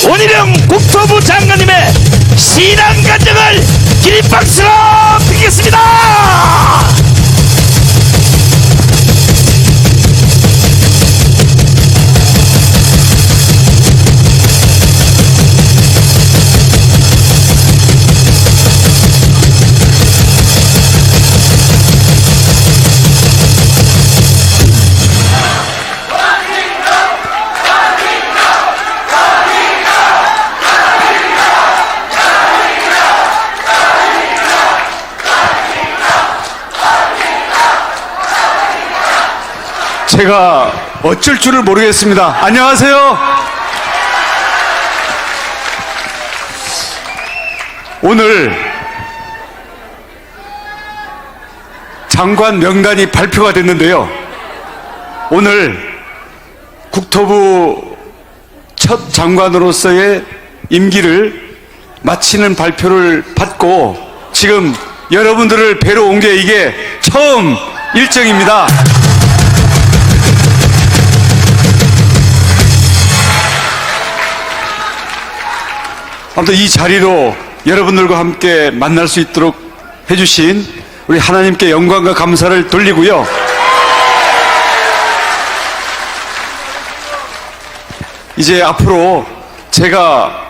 원희룡 국토부 장관님의 신앙 간증을 기립박수로 드리겠습니다. 제가 어쩔 줄을 모르겠습니다. 안녕하세요. 오늘 장관 명단이 발표가 됐는데요. 오늘 국토부 첫 장관으로서의 임기를 마치는 발표를 받고 지금 여러분들을 뵈러 온 게 이게 처음 일정입니다. 아무튼 이 자리로 여러분들과 함께 만날 수 있도록 해주신 우리 하나님께 영광과 감사를 돌리고요. 이제 앞으로 제가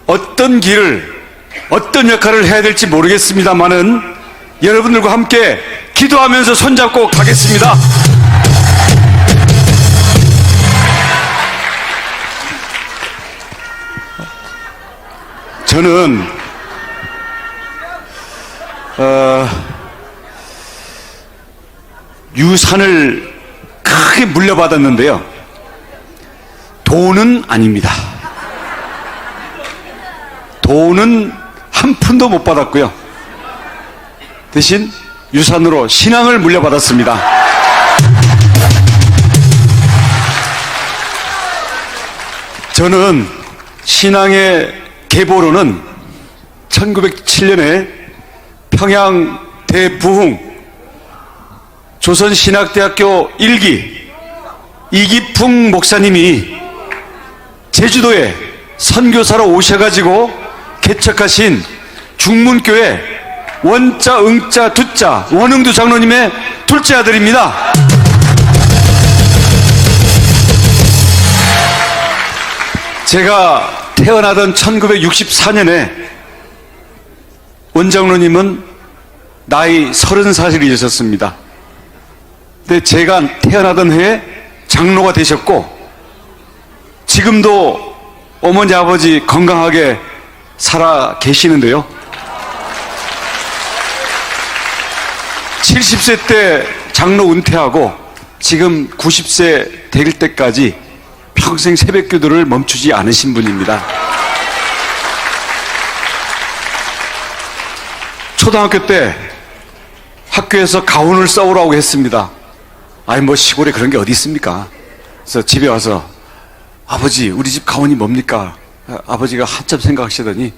어떤 길을, 어떤 역할을 해야 될지 모르겠습니다만은 여러분들과 함께 기도하면서 손잡고 가겠습니다. 저는 유산을 크게 물려받았는데요. 돈은 아닙니다. 돈은 한 푼도 못 받았고요. 대신 유산으로 신앙을 물려받았습니다. 저는 신앙의 계보로는 1907년에 평양 대부흥 조선신학대학교 1기 이기풍 목사님이 제주도에 선교사로 오셔가지고 개척하신 중문교회 원자, 응자, 두자 원흥두 장로님의 둘째 아들입니다. 제가 태어나던 1964년에 원장로님은 나이 30살이셨습니다. 근데 제가 태어나던 해에 장로가 되셨고 지금도 어머니 아버지 건강하게 살아 계시는데요. 70세 때 장로 은퇴하고 지금 90세 될 때까지 평생 새벽기도를 멈추지 않으신 분입니다. 초등학교 때 학교에서 가훈을 써오라고 했습니다. 아니 뭐 시골에 그런 게 어디 있습니까? 그래서 집에 와서 아버지 우리 집 가훈이 뭡니까? 아버지가 한참 생각하시더니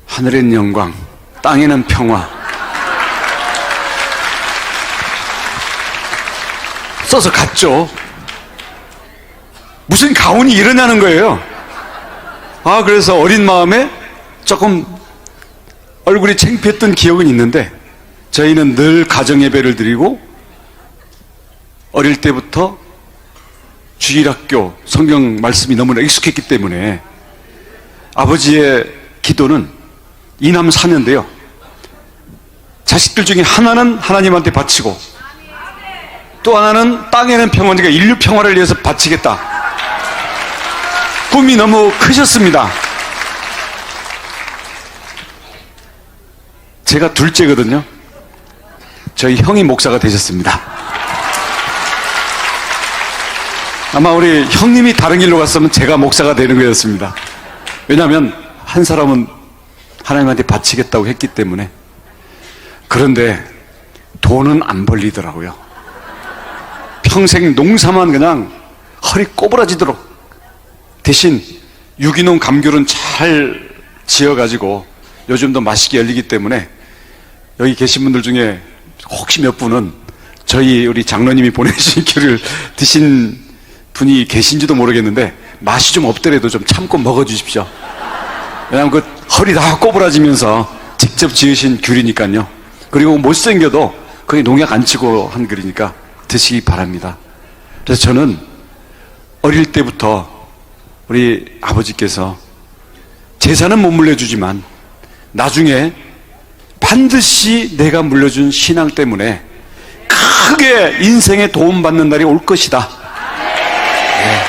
하늘엔 영광 땅에는 평화 써서 갔죠. 무슨 가훈이 이러냐는 거예요. 그래서 어린 마음에 조금 얼굴이 창피했던 기억은 있는데 저희는 늘 가정예배를 드리고 어릴 때부터 주일학교 성경 말씀이 너무나 익숙했기 때문에 아버지의 기도는 이남 사녀인데요. 자식들 중에 하나는 하나님한테 바치고 또 하나는 땅에는 평화니까 인류 평화를 위해서 바치겠다. 꿈이 너무 크셨습니다. 제가 둘째거든요. 저희 형이 목사가 되셨습니다. 아마 우리 형님이 다른 길로 갔으면 제가 목사가 되는 거였습니다. 왜냐하면 한 사람은 하나님한테 바치겠다고 했기 때문에. 그런데 돈은 안 벌리더라고요. 평생 농사만 그냥 허리 꼬부라지도록 대신 유기농 감귤은 잘 지어가지고 요즘도 맛있게 열리기 때문에 여기 계신 분들 중에 혹시 몇 분은 저희 우리 장로님이 보내주신 귤을 드신 분이 계신지도 모르겠는데 맛이 좀 없더라도 좀 참고 먹어주십시오. 왜냐하면 그 허리 다 꼬부라지면서 직접 지으신 귤이니까요. 그리고 못생겨도 거기 농약 안 치고 한 귤이니까 드시기 바랍니다. 그래서 저는 어릴 때부터 우리 아버지께서 재산은 못 물려주지만 나중에 반드시 내가 물려준 신앙 때문에 크게 인생에 도움받는 날이 올 것이다. 네.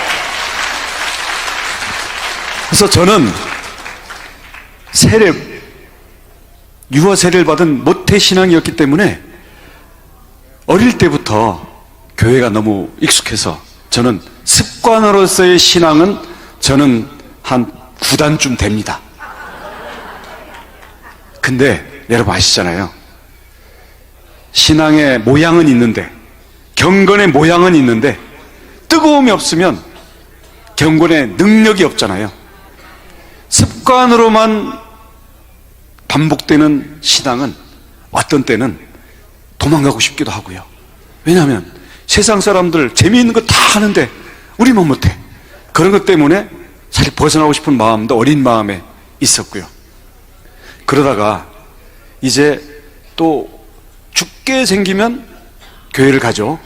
그래서 저는 유아 세례를 받은 모태 신앙이었기 때문에 어릴 때부터 교회가 너무 익숙해서 저는 습관으로서의 신앙은 저는 한 9단쯤 됩니다. 근데 여러분 아시잖아요. 신앙의 모양은 있는데, 경건의 모양은 있는데 뜨거움이 없으면 경건의 능력이 없잖아요. 습관으로만 반복되는 신앙은 어떤 때는 도망가고 싶기도 하고요. 왜냐하면 세상 사람들 재미있는 거 다 하는데 우리만 못해. 그런 것 때문에 사실 벗어나고 싶은 마음도 어린 마음에 있었고요. 그러다가 이제 또 죽게 생기면 교회를 가죠.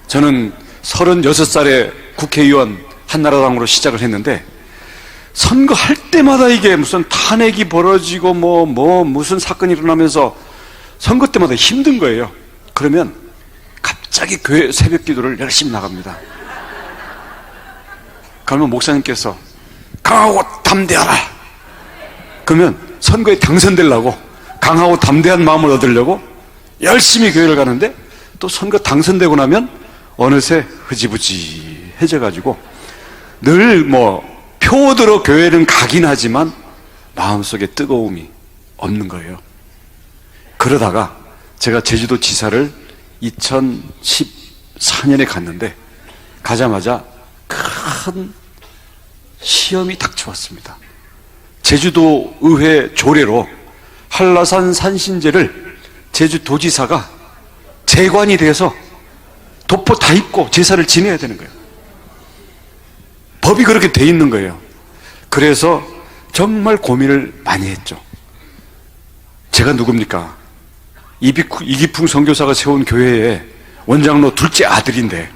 저는 36살에 국회의원 한나라당으로 시작을 했는데 선거할 때마다 이게 무슨 탄핵이 벌어지고 무슨 사건이 일어나면서 선거 때마다 힘든 거예요. 그러면 갑자기 교회 새벽 기도를 열심히 나갑니다. 그러면 목사님께서 강하고 담대하라. 그러면 선거에 당선되려고 강하고 담대한 마음을 얻으려고 열심히 교회를 가는데 또 선거 당선되고 나면 어느새 흐지부지해져가지고 늘 표어대로 교회는 가긴 하지만 마음속에 뜨거움이 없는 거예요. 그러다가 제가 제주도 지사를 2014년에 갔는데 가자마자 큰 시험이 닥쳐왔습니다. 제주도 의회 조례로 한라산 산신제를 제주도지사가 재관이 돼서 도포 다 입고 제사를 지내야 되는 거예요. 법이 그렇게 돼 있는 거예요. 그래서 정말 고민을 많이 했죠. 제가 누굽니까? 이기풍 선교사가 세운 교회에 원장로 둘째 아들인데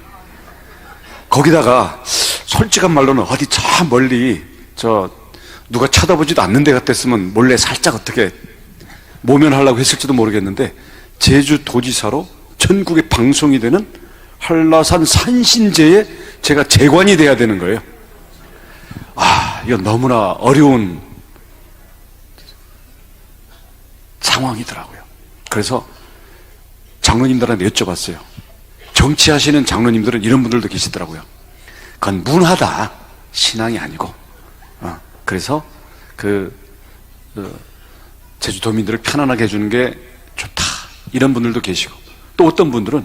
거기다가 솔직한 말로는 어디 저 멀리 누가 쳐다보지도 않는 데 같았으면 몰래 살짝 어떻게 모면하려고 했을지도 모르겠는데 제주도지사로 전국에 방송이 되는 한라산 산신제에 제가 재관이 돼야 되는 거예요. 이건 너무나 어려운 상황이더라고요. 그래서 장로님들한테 여쭤봤어요. 정치하시는 장로님들은 이런 분들도 계시더라고요. 그건 문화다. 신앙이 아니고. 그래서 제주도민들을 편안하게 해주는 게 좋다. 이런 분들도 계시고. 또 어떤 분들은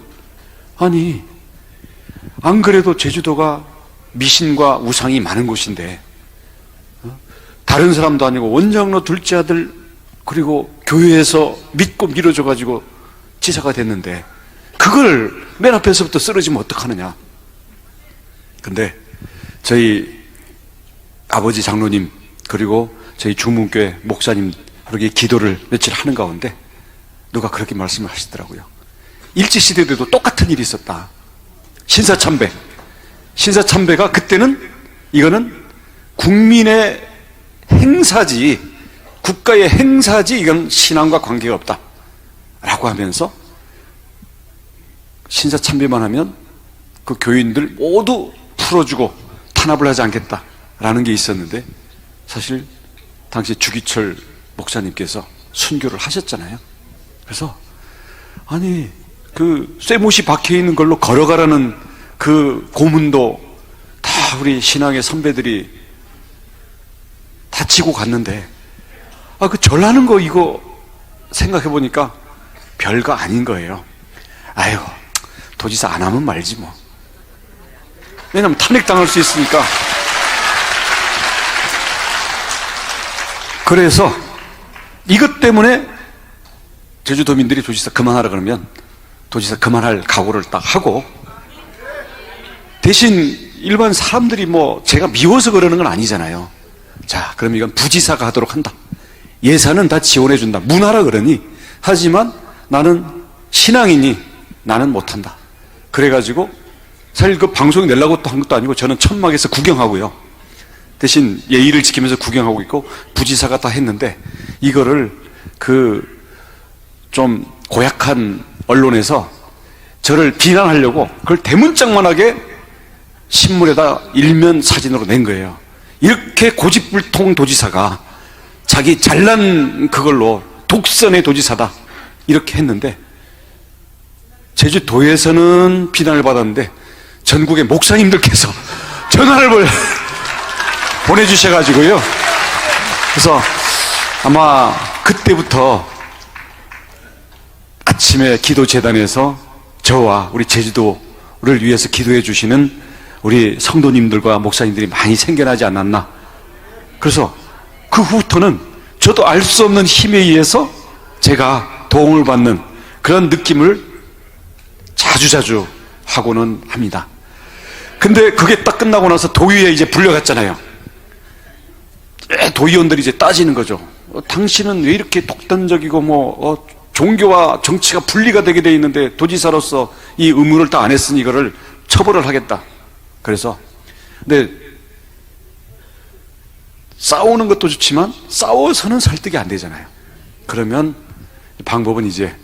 아니 안 그래도 제주도가 미신과 우상이 많은 곳인데 다른 사람도 아니고 원장로 둘째 아들 그리고 교회에서 믿고 밀어줘가지고 지사가 됐는데 그걸 맨 앞에서부터 쓰러지면 어떡하느냐. 근데 저희 아버지 장로님 그리고 저희 주문교회 목사님 그렇게 기도를 며칠 하는 가운데 누가 그렇게 말씀을 하시더라고요. 일제시대 때도 똑같은 일이 있었다. 신사참배가 그때는 이거는 국민의 행사지 국가의 행사지 이건 신앙과 관계가 없다 라고 하면서 신사참배만 하면 그 교인들 모두 풀어주고 탄압을 하지 않겠다라는 게 있었는데 사실 당시 주기철 목사님께서 순교를 하셨잖아요. 그래서 아니 그 쇠못이 박혀있는 걸로 걸어가라는 그 고문도 다 우리 신앙의 선배들이 다치고 갔는데 그 절하는 거 이거 생각해보니까 별거 아닌 거예요. 아이고 도지사 안 하면 말지 뭐. 왜냐면 탄핵당할 수 있으니까. 그래서 이것 때문에 제주도민들이 도지사 그만하라 그러면 도지사 그만할 각오를 딱 하고 대신 일반 사람들이 뭐 제가 미워서 그러는 건 아니잖아요. 자, 그럼 이건 부지사가 하도록 한다. 예산은 다 지원해 준다. 문화라 그러니. 하지만 나는 신앙이니 나는 못한다. 그래가지고 사실 그 방송에 내려고 또 한 것도 아니고 저는 천막에서 구경하고요. 대신 예의를 지키면서 구경하고 있고 부지사가 다 했는데 이거를 그 좀 고약한 언론에서 저를 비난하려고 그걸 대문짝만하게 신문에다 일면 사진으로 낸 거예요. 이렇게 고집불통 도지사가 자기 잘난 그걸로 독선의 도지사다 이렇게 했는데 제주도에서는 비난을 받았는데 전국의 목사님들께서 전화를 보내주셔가지고요. 그래서 아마 그때부터 아침에 기도재단에서 저와 우리 제주도를 위해서 기도해 주시는 우리 성도님들과 목사님들이 많이 생겨나지 않았나. 그래서 그 후부터는 저도 알 수 없는 힘에 의해서 제가 도움을 받는 그런 느낌을 자주자주 하고는 합니다. 근데 그게 딱 끝나고 나서 도의회에 이제 불려갔잖아요. 도의원들이 이제 따지는 거죠. 당신은 왜 이렇게 독단적이고 종교와 정치가 분리가 되게 돼 있는데 도지사로서 이 의무를 다 안 했으니 이거를 처벌을 하겠다. 그래서 근데 싸우는 것도 좋지만 싸워서는 설득이 안 되잖아요. 그러면 방법은 이제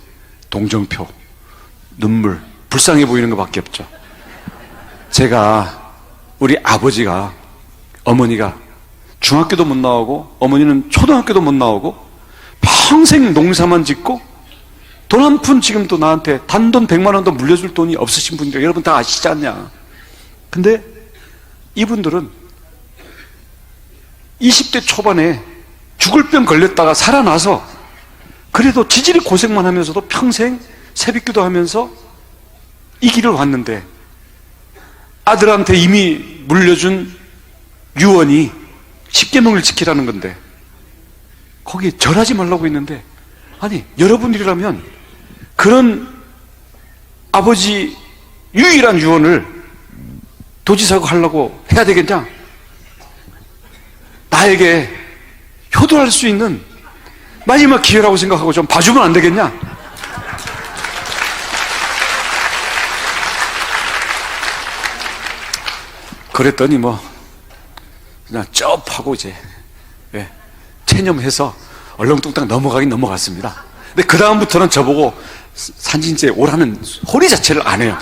동정표, 눈물, 불쌍해 보이는 것밖에 없죠. 제가 우리 아버지가, 어머니가 중학교도 못 나오고 어머니는 초등학교도 못 나오고 평생 농사만 짓고 돈 한 푼 지금도 나한테 단돈 100만 원도 물려줄 돈이 없으신 분들 여러분 다 아시지 않냐. 근데 이분들은 20대 초반에 죽을 병 걸렸다가 살아나서 그래도 지질이 고생만 하면서도 평생 새벽기도 하면서 이 길을 왔는데 아들한테 이미 물려준 유언이 10계명을 지키라는 건데 거기에 절하지 말라고 했는데 아니 여러분들이라면 그런 아버지 유일한 유언을 도지사가 하려고 해야 되겠냐? 나에게 효도할 수 있는 마지막 기회라고 생각하고 좀 봐주면 안 되겠냐? 그랬더니 그냥 쩝하고 이제 체념해서 얼렁뚱땅 넘어가긴 넘어갔습니다. 근데 그 다음부터는 저보고 산진제 오라는 소리 자체를 안 해요.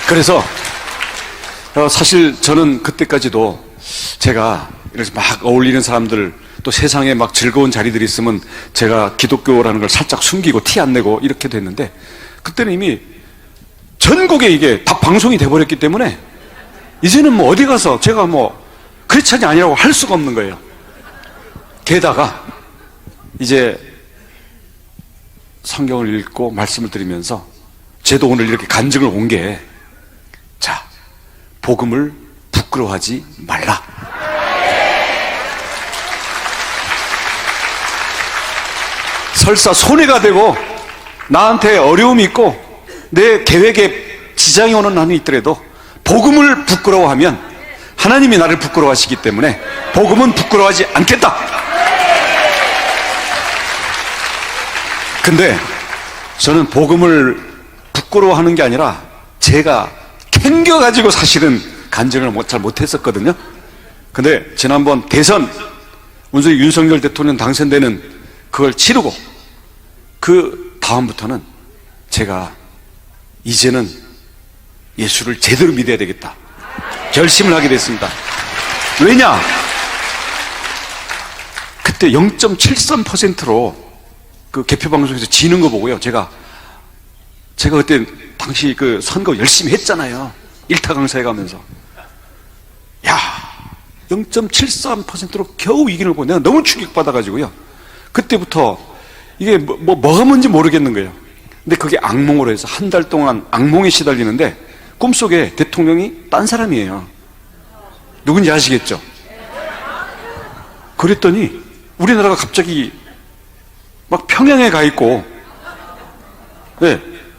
그래서 사실 저는 그때까지도 제가 이렇게 막 어울리는 사람들 또 세상에 막 즐거운 자리들이 있으면 제가 기독교라는 걸 살짝 숨기고 티 안 내고 이렇게 됐는데 그때는 이미 전국에 이게 다 방송이 돼버렸기 때문에 이제는 어디 가서 제가 크리스찬이 아니라고 할 수가 없는 거예요. 게다가 이제 성경을 읽고 말씀을 드리면서 저도 오늘 이렇게 간증을 온 게 자, 복음을 부끄러워하지 말라. 설사 손해가 되고 나한테 어려움이 있고 내 계획에 지장이 오는 한이 있더라도 복음을 부끄러워하면 하나님이 나를 부끄러워하시기 때문에 복음은 부끄러워하지 않겠다. 근데 저는 복음을 부끄러워하는 게 아니라 제가 캥겨가지고 사실은 간증을 잘 못했었거든요. 근데 지난번 대선 문재인 윤석열 대통령 당선되는 그걸 치르고 그 다음부터는 제가 이제는 예수를 제대로 믿어야 되겠다 결심을 하게 됐습니다. 왜냐? 그때 0.73%로 그 개표방송에서 지는 거 보고요. 제가 그때 당시 그 선거 열심히 했잖아요. 일타 강사에 가면서. 야, 0.73%로 겨우 이기는 걸 보고 내가 너무 충격받아가지고요. 그때부터 이게 뭐가 뭔지 모르겠는 거예요. 근데 그게 악몽으로 해서 한 달 동안 악몽에 시달리는데 꿈속에 대통령이 딴 사람이에요. 누군지 아시겠죠? 그랬더니 우리나라가 갑자기 막 평양에 가 있고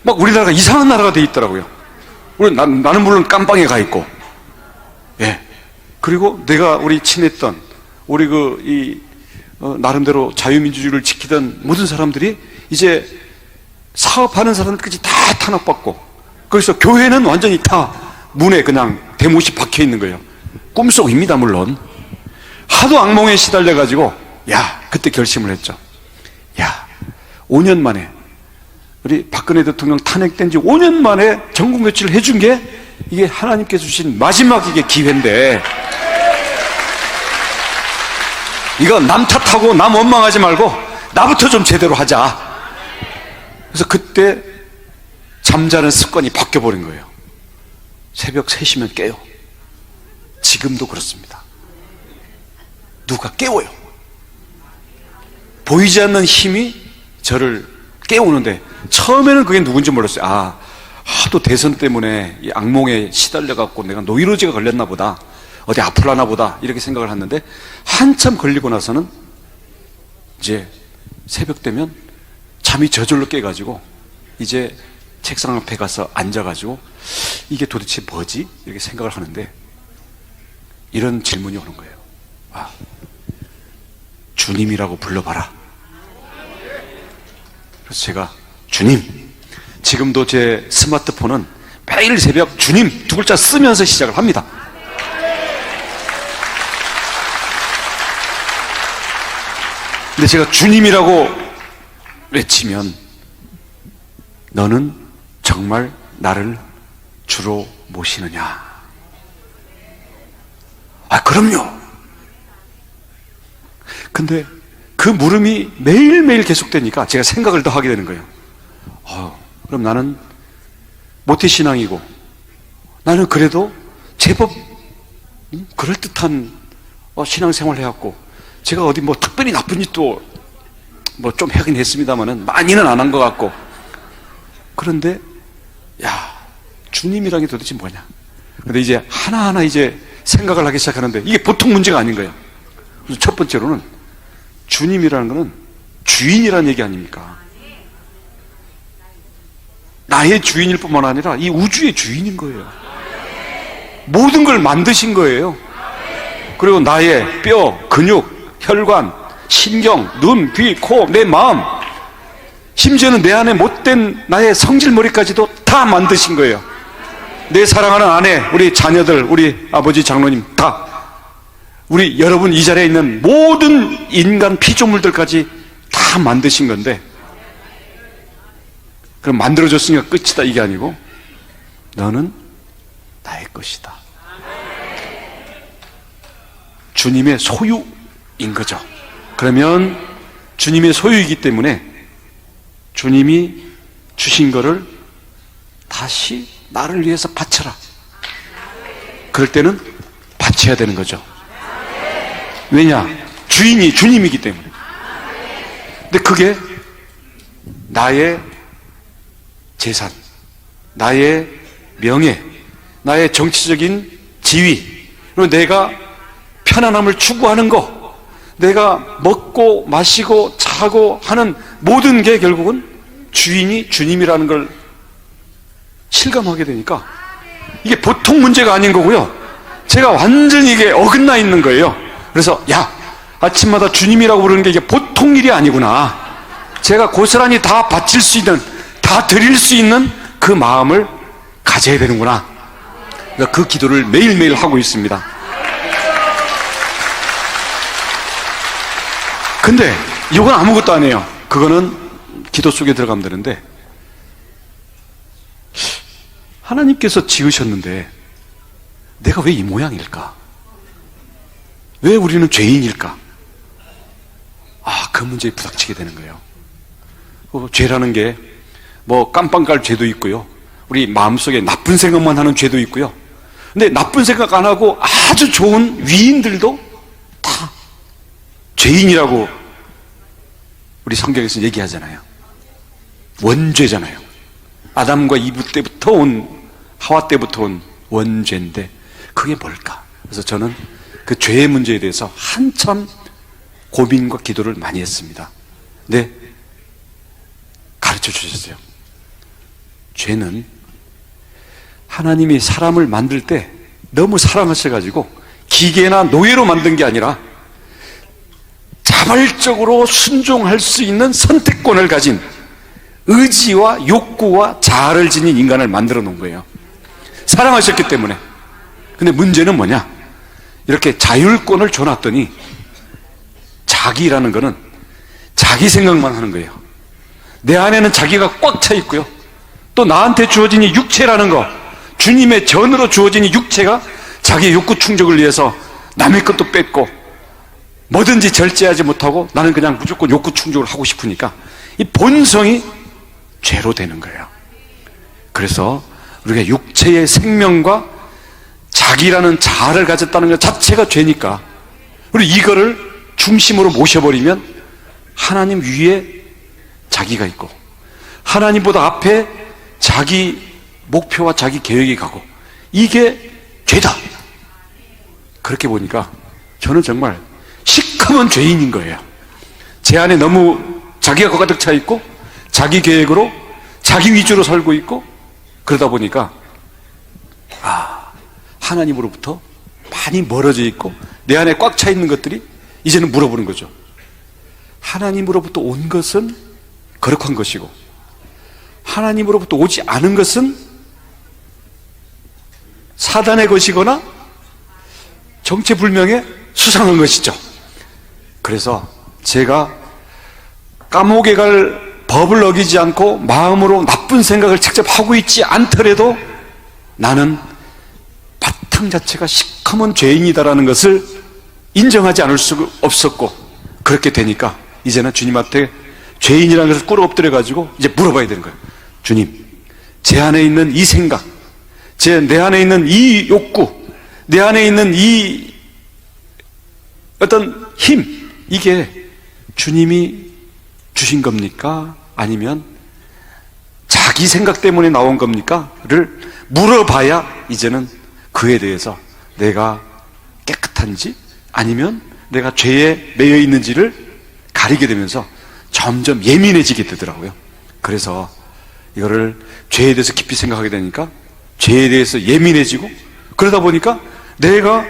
막 우리나라가 이상한 나라가 돼 있더라고요. 나는 물론 깜빵에 가 있고, 예. 그리고 내가 우리 친했던, 우리 나름대로 자유민주주의를 지키던 모든 사람들이 이제 사업하는 사람들까지 다 탄압받고, 그래서 교회는 완전히 다 문에 그냥 대못이 박혀 있는 거예요. 꿈속입니다, 물론. 하도 악몽에 시달려가지고, 그때 결심을 했죠. 5년 만에, 우리 박근혜 대통령 탄핵된 지 5년 만에 전국 며칠을 해준 게 이게 하나님께서 주신 마지막 이게 기회인데, 이거 남 탓하고 남 원망하지 말고 나부터 좀 제대로 하자. 그래서 그때 잠자는 습관이 바뀌어버린 거예요. 새벽 3시면 깨요. 지금도 그렇습니다. 누가 깨워요. 보이지 않는 힘이 저를 깨우는데, 처음에는 그게 누군지 몰랐어요. 하도 대선 때문에 이 악몽에 시달려갖고 내가 노이로제가 걸렸나 보다, 어디 아플라나 보다, 이렇게 생각을 했는데, 한참 걸리고 나서는 이제 새벽 되면 잠이 저절로 깨가지고 이제 책상 앞에 가서 앉아가지고 이게 도대체 뭐지? 이렇게 생각을 하는데, 이런 질문이 오는 거예요. 주님이라고 불러봐라. 그래서 제가 주님, 지금도 제 스마트폰은 매일 새벽 주님 두 글자 쓰면서 시작을 합니다. 근데 제가 주님이라고 외치면, 너는 정말 나를 주로 모시느냐? 그럼요. 근데 그 물음이 매일매일 계속되니까 제가 생각을 더 하게 되는 거예요. 그럼 나는 모태신앙이고, 나는 그래도 제법 그럴듯한 신앙생활 해왔고, 제가 어디 특별히 나쁜 짓도 좀 하긴 했습니다만은 많이는 안 한 것 같고, 그런데 주님이란 게 도대체 뭐냐? 근데 이제 하나하나 이제 생각을 하기 시작하는데, 이게 보통 문제가 아닌 거예요. 그래서 첫 번째로는 주님이라는 것은 주인이라는 얘기 아닙니까? 나의 주인일 뿐만 아니라 이 우주의 주인인 거예요. 모든 걸 만드신 거예요. 그리고 나의 뼈, 근육, 혈관, 신경, 눈, 귀, 코, 내 마음, 심지어는 내 안에 못된 나의 성질머리까지도 다 만드신 거예요. 내 사랑하는 아내, 우리 자녀들, 우리 아버지, 장로님 다, 우리 여러분 이 자리에 있는 모든 인간 피조물들까지 다 만드신 건데, 그럼 만들어줬으니까 끝이다 이게 아니고, 너는 나의 것이다. 주님의 소유인 거죠. 그러면 주님의 소유이기 때문에 주님이 주신 거를 다시 나를 위해서 바쳐라. 그럴 때는 바쳐야 되는 거죠. 왜냐? 주인이 주님이기 때문에. 근데 그게 나의 재산, 나의 명예, 나의 정치적인 지위, 그리고 내가 편안함을 추구하는 거, 내가 먹고 마시고 자고 하는 모든 게 결국은 주인이 주님이라는 걸 실감하게 되니까 이게 보통 문제가 아닌 거고요. 제가 완전히 이게 어긋나 있는 거예요. 그래서 아침마다 주님이라고 부르는 게 이게 보통 일이 아니구나. 제가 고스란히 다 바칠 수 있는, 다 드릴 수 있는 그 마음을 가져야 되는구나. 그러니까 그 기도를 매일매일 하고 있습니다. 근데 이건 아무것도 아니에요. 그거는 기도 속에 들어가면 되는데, 하나님께서 지으셨는데 내가 왜 이 모양일까? 왜 우리는 죄인일까? 그 문제에 부닥치게 되는 거예요. 죄라는 게 깜빵 갈 죄도 있고요, 우리 마음속에 나쁜 생각만 하는 죄도 있고요. 근데 나쁜 생각 안 하고 아주 좋은 위인들도 다 죄인이라고 우리 성경에서 얘기하잖아요. 원죄잖아요. 아담과 이브 때부터 온, 하와 때부터 온 원죄인데 그게 뭘까? 그래서 저는 그 죄의 문제에 대해서 한참 고민과 기도를 많이 했습니다. 네, 가르쳐 주셨어요. 죄는 하나님이 사람을 만들 때 너무 사랑하셔가지고 기계나 노예로 만든 게 아니라 자발적으로 순종할 수 있는 선택권을 가진 의지와 욕구와 자아를 지닌 인간을 만들어 놓은 거예요. 사랑하셨기 때문에. 근데 문제는 뭐냐? 이렇게 자율권을 줘놨더니 자기라는 거는 자기 생각만 하는 거예요. 내 안에는 자기가 꽉 차 있고요. 또 나한테 주어진 이 육체라는 거, 주님의 전으로 주어진 이 육체가 자기의 욕구 충족을 위해서 남의 것도 뺏고 뭐든지 절제하지 못하고 나는 그냥 무조건 욕구 충족을 하고 싶으니까 이 본성이 죄로 되는 거예요. 그래서 우리가 육체의 생명과 자기라는 자아를 가졌다는 것 자체가 죄니까 우리 이거를 중심으로 모셔버리면 하나님 위에 자기가 있고 하나님보다 앞에 자기 목표와 자기 계획이 가고 이게 죄다. 그렇게 보니까 저는 정말 시커먼 죄인인 거예요. 제 안에 너무 자기가 가득 차 있고 자기 계획으로 자기 위주로 살고 있고 그러다 보니까 하나님으로부터 많이 멀어져 있고 내 안에 꽉 차 있는 것들이 이제는 물어보는 거죠. 하나님으로부터 온 것은 거룩한 것이고 하나님으로부터 오지 않은 것은 사단의 것이거나 정체불명의 수상한 것이죠. 그래서 제가 감옥에 갈 법을 어기지 않고 마음으로 나쁜 생각을 직접 하고 있지 않더라도 나는 바탕 자체가 시커먼 죄인이다라는 것을 인정하지 않을 수 없었고 그렇게 되니까 이제는 주님한테 죄인이라는 것을 꿇어 엎드려 가지고 이제 물어봐야 되는 거예요. 주님, 제 안에 있는 이 생각, 내 안에 있는 이 욕구, 내 안에 있는 이 어떤 힘, 이게 주님이 주신 겁니까? 아니면 자기 생각 때문에 나온 겁니까?를 물어봐야 이제는 그에 대해서 내가 깨끗한지 아니면 내가 죄에 매여 있는지를 가리게 되면서 점점 예민해지게 되더라고요. 그래서 이거를 죄에 대해서 깊이 생각하게 되니까 죄에 대해서 예민해지고 그러다 보니까 내가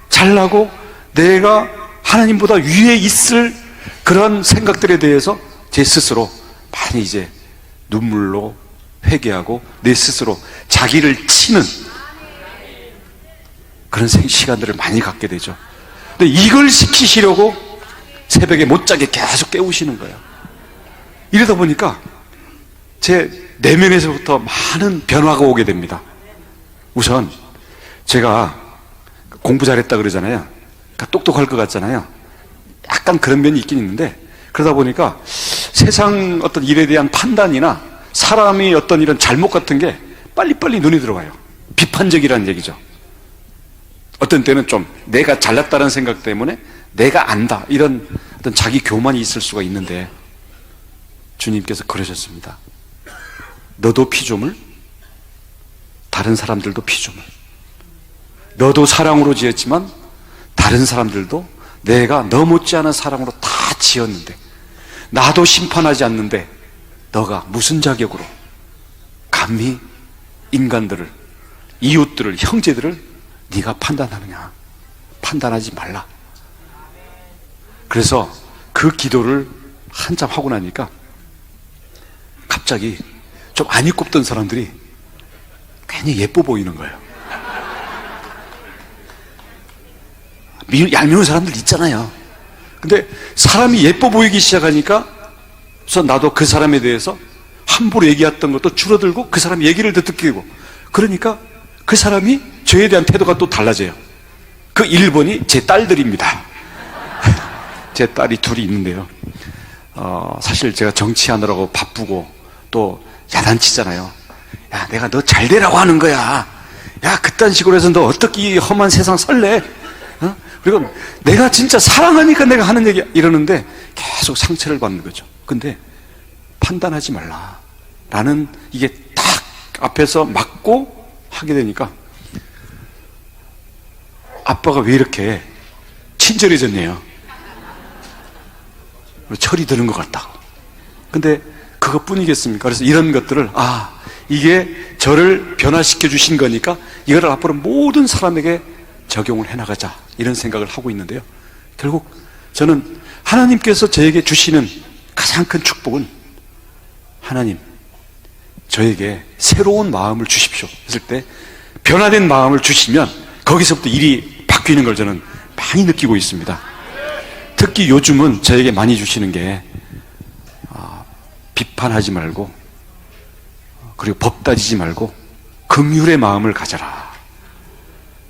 잘나고 내가 하나님보다 위에 있을 그런 생각들에 대해서 제 스스로 많이 이제 눈물로 회개하고 내 스스로 자기를 치는 그런 시간들을 많이 갖게 되죠. 근데 이걸 시키시려고 새벽에 못 자게 계속 깨우시는 거예요. 이러다 보니까 제 내면에서부터 많은 변화가 오게 됩니다. 우선 제가 공부 잘했다 그러잖아요. 그러니까 똑똑할 것 같잖아요. 약간 그런 면이 있긴 있는데 그러다 보니까 세상 어떤 일에 대한 판단이나 사람이 어떤 이런 잘못 같은 게 빨리빨리 눈에 들어와요. 비판적이라는 얘기죠. 어떤 때는 좀 내가 잘났다는 생각 때문에 내가 안다 이런 어떤 자기 교만이 있을 수가 있는데 주님께서 그러셨습니다. 너도 피조물, 다른 사람들도 피조물. 너도 사랑으로 지었지만 다른 사람들도 내가 너 못지않은 사랑으로 다 지었는데 나도 심판하지 않는데 너가 무슨 자격으로 감히 인간들을, 이웃들을, 형제들을 네가 판단하느냐. 판단하지 말라. 그래서 그 기도를 한참 하고 나니까 갑자기 좀 안 입고 던 사람들이 괜히 예뻐 보이는 거예요. 얄미운 사람들 있잖아요. 근데 사람이 예뻐 보이기 시작하니까 우선 나도 그 사람에 대해서 함부로 얘기했던 것도 줄어들고 그 사람 얘기를 더 듣게 되고 그러니까 그 사람이 저에 대한 태도가 또 달라져요. 그 1번이 제 딸들입니다. 제 딸이 둘이 있는데요. 사실 제가 정치하느라고 바쁘고 또 야단치잖아요. 야, 내가 너 잘 되라고 하는 거야. 야, 그딴 식으로 해서 너 어떻게 이 험한 세상 설래? 어? 그리고 내가 진짜 사랑하니까 내가 하는 얘기 이러는데 계속 상처를 받는 거죠. 근데 판단하지 말라. 라는 이게 딱 앞에서 맞고 하게 되니까 아빠가 왜 이렇게 친절해졌네요. 철이 드는 것 같다고. 근데 그것뿐이겠습니까? 그래서 이런 것들을 이게 저를 변화시켜 주신 거니까 이거를 앞으로 모든 사람에게 적용을 해나가자, 이런 생각을 하고 있는데요. 결국 저는 하나님께서 저에게 주시는 가장 큰 축복은, 하나님 저에게 새로운 마음을 주십시오 했을 때 변화된 마음을 주시면 거기서부터 일이 바뀌는 걸 저는 많이 느끼고 있습니다. 특히 요즘은 저에게 많이 주시는 게 비판하지 말고, 그리고 법 따지지 말고 긍휼의 마음을 가져라.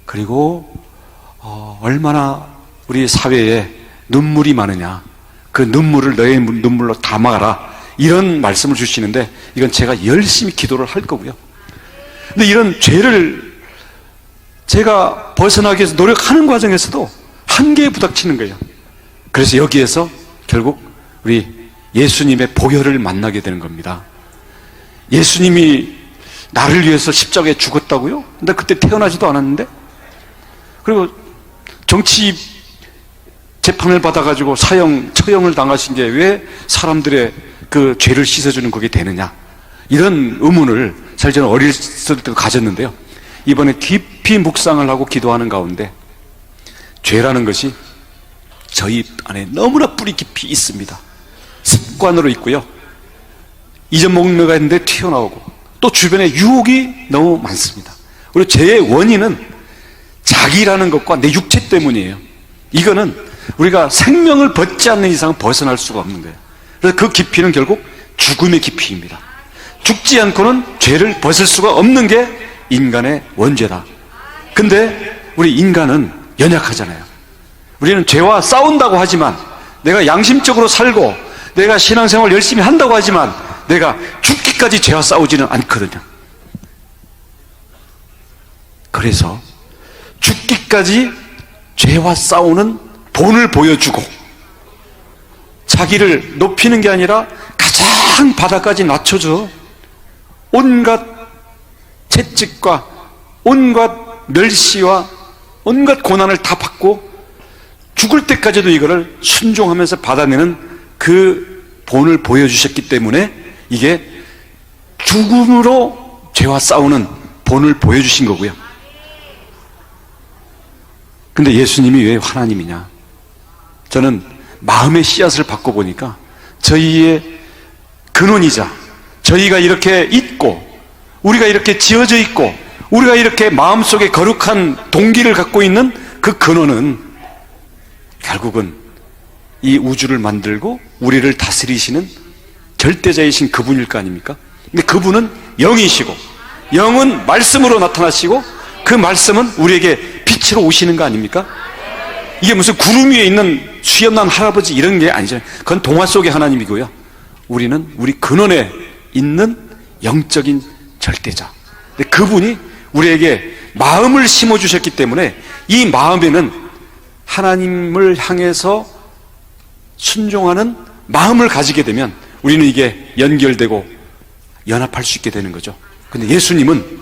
그리고 얼마나 우리 사회에 눈물이 많으냐, 그 눈물을 너의 눈물로 담아가라, 이런 말씀을 주시는데 이건 제가 열심히 기도를 할 거고요. 근데 이런 죄를 제가 벗어나기 위해서 노력하는 과정에서도 한계에 부닥치는 거예요. 그래서 여기에서 결국 우리 예수님의 보혈을 만나게 되는 겁니다. 예수님이 나를 위해서 십자가에 죽었다고요? 근데 그때 태어나지도 않았는데? 그리고 정치 재판을 받아가지고 처형을 당하신 게 왜 사람들의 그 죄를 씻어주는 그게 되느냐, 이런 의문을 사실 저는 어렸을 때 가졌는데요. 이번에 깊이 묵상을 하고 기도하는 가운데 죄라는 것이 저희 안에 너무나 뿌리 깊이 있습니다. 습관으로 있고요, 잊어먹는 있는데 튀어나오고, 또 주변에 유혹이 너무 많습니다. 그리고 죄의 원인은 자기라는 것과 내 육체 때문이에요. 이거는 우리가 생명을 벗지 않는 이상 벗어날 수가 없는 거예요. 그래서 그 깊이는 결국 죽음의 깊이입니다. 죽지 않고는 죄를 벗을 수가 없는 게 인간의 원죄다. 근데 우리 인간은 연약하잖아요. 우리는 죄와 싸운다고 하지만, 내가 양심적으로 살고 내가 신앙생활 열심히 한다고 하지만 내가 죽기까지 죄와 싸우지는 않거든요. 그래서 죽기까지 죄와 싸우는 본을 보여주고, 자기를 높이는 게 아니라 가장 바닥까지 낮춰줘 온갖 채찍과 온갖 멸시와 온갖 고난을 다 받고 죽을 때까지도 이거를 순종하면서 받아내는 그 본을 보여주셨기 때문에 이게 죽음으로 죄와 싸우는 본을 보여주신 거고요. 근데 예수님이 왜 하나님이냐? 저는 마음의 씨앗을 바꿔보니까 저희의 근원이자, 저희가 이렇게 있고 우리가 이렇게 지어져 있고 우리가 이렇게 마음속에 거룩한 동기를 갖고 있는 그 근원은 결국은 이 우주를 만들고 우리를 다스리시는 절대자이신 그분일 거 아닙니까? 근데 그분은 영이시고, 영은 말씀으로 나타나시고, 그 말씀은 우리에게 빛으로 오시는 거 아닙니까? 이게 무슨 구름 위에 있는 수염난 할아버지 이런 게 아니잖아요. 그건 동화 속의 하나님이고요. 우리는 우리 근원에 있는 영적인 절대자. 근데 그분이 우리에게 마음을 심어주셨기 때문에 이 마음에는 하나님을 향해서 순종하는 마음을 가지게 되면 우리는 이게 연결되고 연합할 수 있게 되는 거죠. 근데 예수님은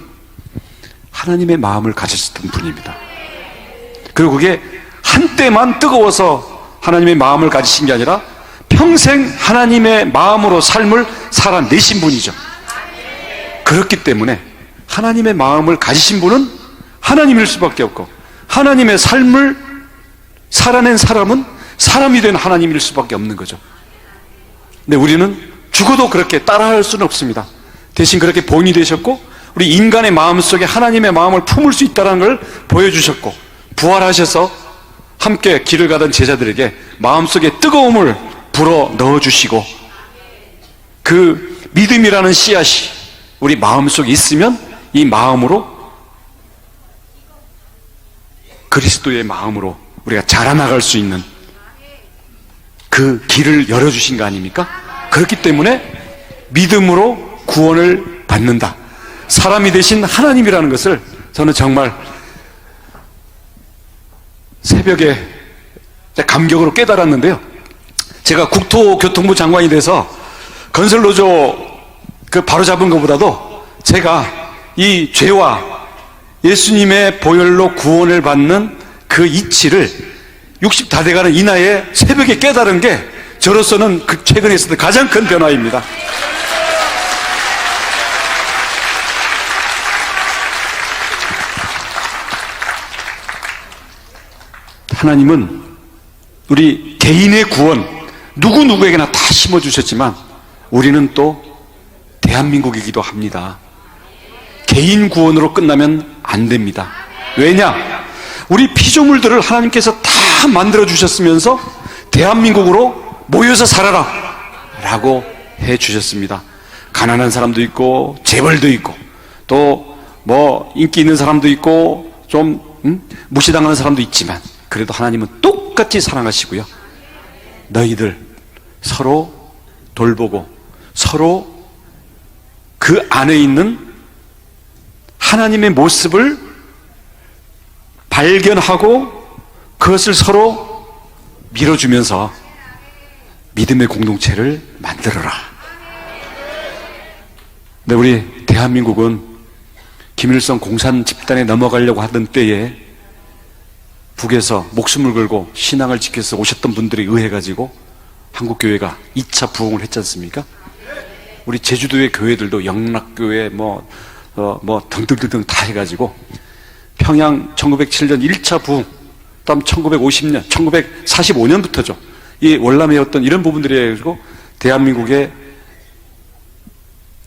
하나님의 마음을 가지셨던 분입니다. 그리고 그게 한때만 뜨거워서 하나님의 마음을 가지신 게 아니라 평생 하나님의 마음으로 삶을 살아내신 분이죠. 그렇기 때문에 하나님의 마음을 가지신 분은 하나님일 수밖에 없고, 하나님의 삶을 살아낸 사람은 사람이 된 하나님일 수밖에 없는 거죠. 근데 우리는 죽어도 그렇게 따라할 수는 없습니다. 대신 그렇게 본이 되셨고, 우리 인간의 마음속에 하나님의 마음을 품을 수 있다는 걸 보여주셨고, 부활하셔서 함께 길을 가던 제자들에게 마음속에 뜨거움을 불어 넣어주시고, 그 믿음이라는 씨앗이 우리 마음속에 있으면 이 마음으로, 그리스도의 마음으로 우리가 자라나갈 수 있는 그 길을 열어주신 거 아닙니까? 그렇기 때문에 믿음으로 구원을 받는다. 사람이 되신 하나님이라는 것을 저는 정말 새벽에 감격으로 깨달았는데요. 제가 국토교통부 장관이 돼서 건설노조 바로잡은 것보다도 제가 이 죄와 예수님의 보혈로 구원을 받는 그 이치를 60 다 돼가는 이 나이에 새벽에 깨달은 게 저로서는 최근에 있었던 가장 큰 변화입니다. 하나님은 우리 개인의 구원, 누구에게나 다 심어주셨지만 우리는 또 대한민국이기도 합니다. 개인 구원으로 끝나면 안 됩니다. 왜냐? 우리 피조물들을 하나님께서 다 만들어주셨으면서 대한민국으로 모여서 살아라 라고 해주셨습니다. 가난한 사람도 있고 재벌도 있고 또 뭐 인기 있는 사람도 있고 좀 무시당하는 사람도 있지만 그래도 하나님은 똑같이 사랑하시고요. 너희들 서로 돌보고 서로 그 안에 있는 하나님의 모습을 발견하고 그것을 서로 밀어주면서 믿음의 공동체를 만들어라. 근데 우리 대한민국은 김일성 공산 집단에 넘어가려고 하던 때에 북에서 목숨을 걸고 신앙을 지켜서 오셨던 분들에 의해 가지고 한국교회가 2차 부흥을 했지 않습니까? 우리 제주도의 교회들도 영락교회 뭐 등등등등 다 해가지고 평양 1907년 1차 부흥, 다음 1950년, 1945년부터죠. 이 월남회였던 이런 부분들이 해가지고 대한민국의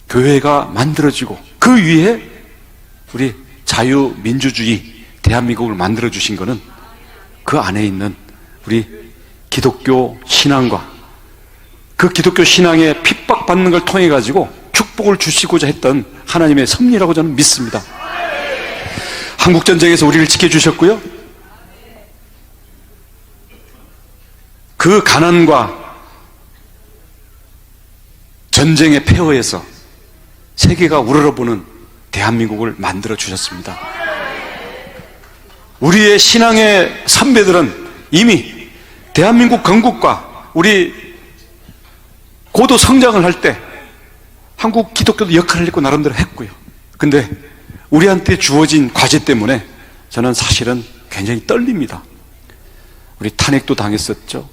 교회가 만들어지고 그 위에 우리 자유민주주의 대한민국을 만들어주신 것은 그 안에 있는 우리 기독교 신앙과 그 기독교 신앙에 핍박받는 걸 통해 가지고 축복을 주시고자 했던 하나님의 섭리라고 저는 믿습니다. 한국전쟁에서 우리를 지켜주셨고요. 그 가난과 전쟁의 폐허에서 세계가 우러러보는 대한민국을 만들어 주셨습니다. 우리의 신앙의 선배들은 이미 대한민국 건국과 우리 고도 성장을 할 때 한국 기독교도 역할을 했고 나름대로 했고요. 근데 우리한테 주어진 과제 때문에 저는 사실은 굉장히 떨립니다. 우리 탄핵도 당했었죠.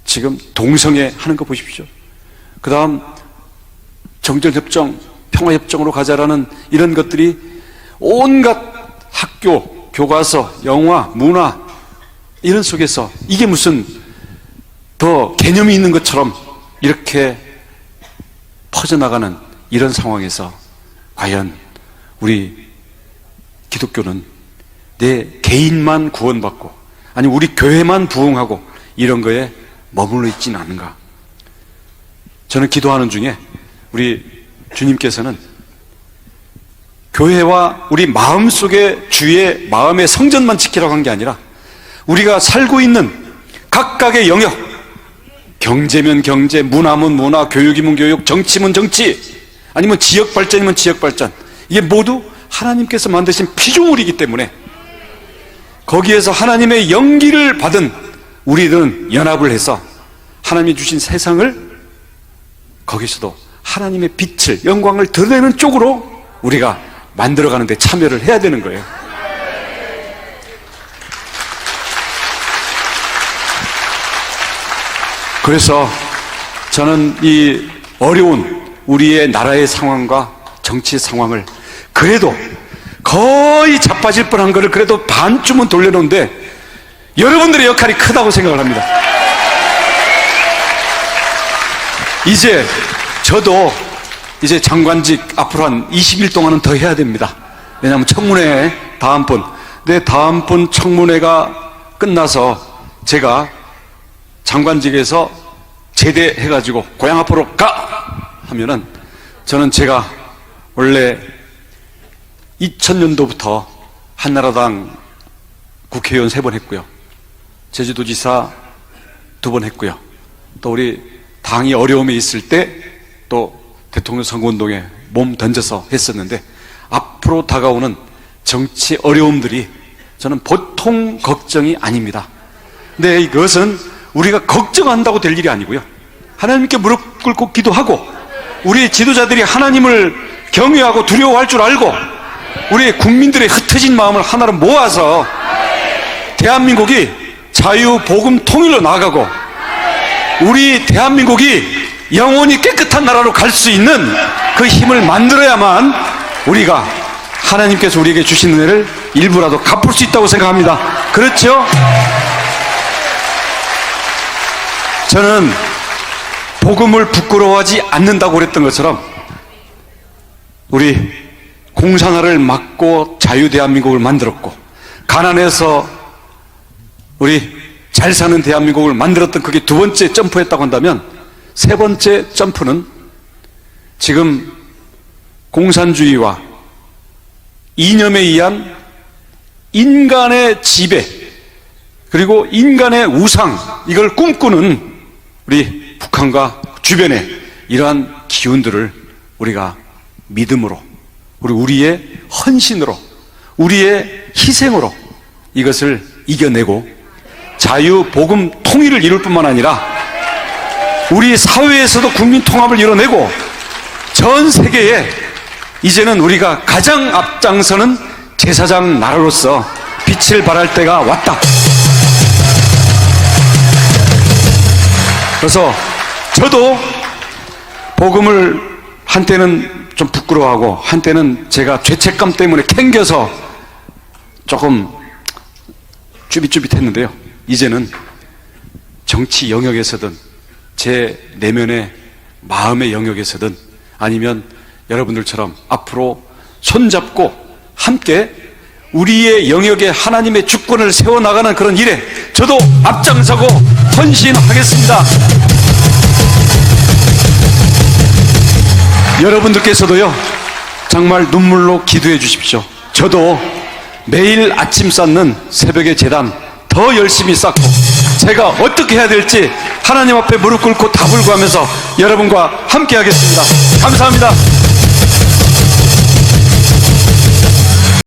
지금 동성애 하는 거 보십시오. 그 다음 정전협정, 평화협정으로 가자라는 이런 것들이 온갖 학교, 교과서, 영화, 문화 이런 속에서 이게 무슨 더 개념이 있는 것처럼 이렇게 퍼져나가는 이런 상황에서 과연 우리 기독교는 내 개인만 구원받고 아니 우리 교회만 부흥하고 이런 거에 머물러 있지는 않은가. 저는 기도하는 중에 우리 주님께서는 교회와 우리 마음속에 주의 마음의 성전만 지키라고 한 게 아니라 우리가 살고 있는 각각의 영역, 경제면 경제, 문화면 문화, 교육이면 교육, 정치면 정치, 아니면 지역 발전이면 지역 발전, 이게 모두 하나님께서 만드신 피조물이기 때문에 거기에서 하나님의 연기를 받은 우리들은 연합을 해서 하나님이 주신 세상을 거기서도 하나님의 빛을, 영광을 드러내는 쪽으로 우리가 만들어가는 데 참여를 해야 되는 거예요. 그래서 저는 이 어려운 우리의 나라의 상황과 정치 상황을 그래도 거의 자빠질 뻔한 거를 그래도 반쯤은 돌려놓는데 여러분들의 역할이 크다고 생각을 합니다. 이제 저도 이제 장관직 앞으로 한 20일 동안은 더 해야 됩니다. 왜냐하면 청문회 다음번, 내 다음번 청문회가 끝나서 제가 장관직에서 제대해가지고 고향 앞으로 가! 하면은 저는 제가 원래 2000년도부터 한나라당 국회의원 3번 했고요. 제주도지사 2번 했고요. 또 우리 당이 어려움에 있을 때 또 대통령 선거운동에 몸 던져서 했었는데 앞으로 다가오는 정치 어려움들이 저는 보통 걱정이 아닙니다. 근데 이것은 우리가 걱정한다고 될 일이 아니고요. 하나님께 무릎 꿇고 기도하고 우리 지도자들이 하나님을 경외하고 두려워할 줄 알고 우리 국민들의 흩어진 마음을 하나로 모아서 대한민국이 자유, 복음, 통일로 나아가고 우리 대한민국이 영원히 깨끗한 나라로 갈 수 있는 그 힘을 만들어야만 우리가 하나님께서 우리에게 주신 은혜를 일부라도 갚을 수 있다고 생각합니다. 그렇죠? 저는 복음을 부끄러워하지 않는다고 그랬던 것처럼 우리 공산화를 막고 자유대한민국을 만들었고, 가난해서 우리 잘 사는 대한민국을 만들었던 그게 두 번째 점프였다고 한다면, 세 번째 점프는 지금 공산주의와 이념에 의한 인간의 지배, 그리고 인간의 우상, 이걸 꿈꾸는 우리 북한과 주변의 이러한 기운들을 우리가 믿음으로, 우리의 헌신으로, 우리의 희생으로 이것을 이겨내고 자유, 복음, 통일을 이룰 뿐만 아니라 우리 사회에서도 국민 통합을 이뤄내고 전 세계에 이제는 우리가 가장 앞장서는 제사장 나라로서 빛을 발할 때가 왔다. 그래서 저도 복음을 한때는 좀 부끄러워하고 한때는 제가 죄책감 때문에 캥겨서 조금 쭈빗쭈빗했는데요. 이제는 정치 영역에서든 제 내면의 마음의 영역에서든 아니면 여러분들처럼 앞으로 손잡고 함께 우리의 영역에 하나님의 주권을 세워나가는 그런 일에 저도 앞장서고 헌신하겠습니다. 여러분들께서도요, 정말 눈물로 기도해 주십시오. 저도 매일 아침 쌓는 새벽의 제단 더 열심히 쌓고 제가 어떻게 해야 될지 하나님 앞에 무릎 꿇고 답을 구하면서 여러분과 함께 하겠습니다. 감사합니다.